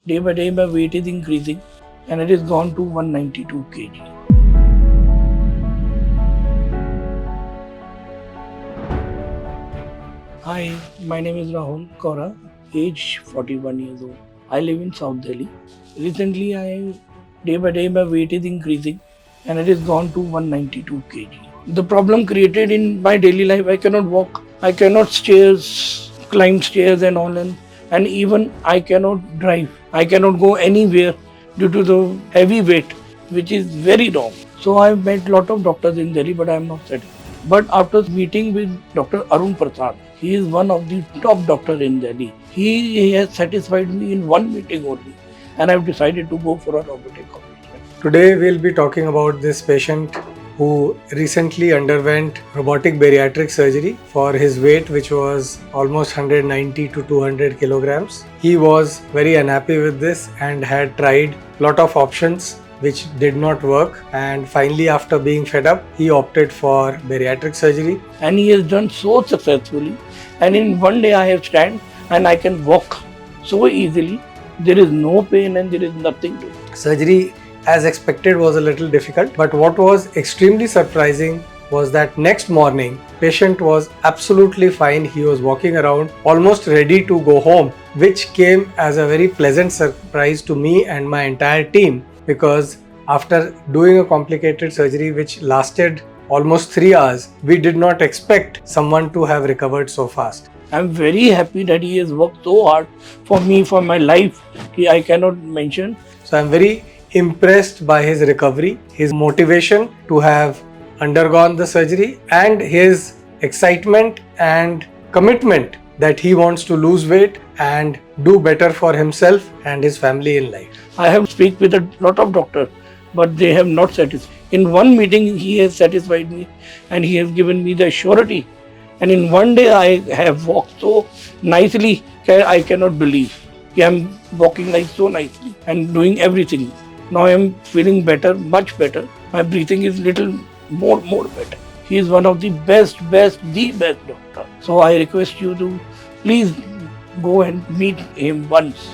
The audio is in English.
Day by day, my weight is increasing and it is gone to 192 kg. Hi, my name is Rahul Kaura, age 41 years old. I live in South Delhi. Recently, day by day, my weight is increasing and it is gone to 192 kg. The problem created in my daily life, I cannot walk, I cannot climb stairs and all, and even I cannot drive. I cannot go anywhere due to the heavy weight, which is very wrong. So I've met lot of doctors in Delhi, but I am not satisfied. But after meeting with Dr. Arun Prasad, he is one of the top doctors in Delhi. He has satisfied me in one meeting only, and I've decided to go for a robotic operation. Today we'll be talking about this patient who recently underwent robotic bariatric surgery for his weight, which was almost 190 to 200 kilograms. He was very unhappy with this and had tried lot of options which did not work, and finally, after being fed up, he opted for bariatric surgery. And he has done so successfully, and in one day I have stand and I can walk so easily. There is no pain and there is nothing to it. Surgery, as expected, was a little difficult, but what was extremely surprising was that next morning patient was absolutely fine. He was walking around almost ready to go home, which came as a very pleasant surprise to me and my entire team, because after doing a complicated surgery which lasted almost 3 hours, we did not expect someone to have recovered so fast. I'm very happy that he has worked so hard for me, for my life. I cannot mention. So I'm very impressed by his recovery, his motivation to have undergone the surgery, and his excitement and commitment that he wants to lose weight and do better for himself and his family in life. I have speak with a lot of doctors, but they have not satisfied. In one meeting, he has satisfied me and he has given me the surety. And in one day, I have walked so nicely that I cannot believe. I'm walking like so nicely and doing everything. Now I am feeling better, much better. My breathing is little more better. He is one of the best doctor. So I request you to please go and meet him once.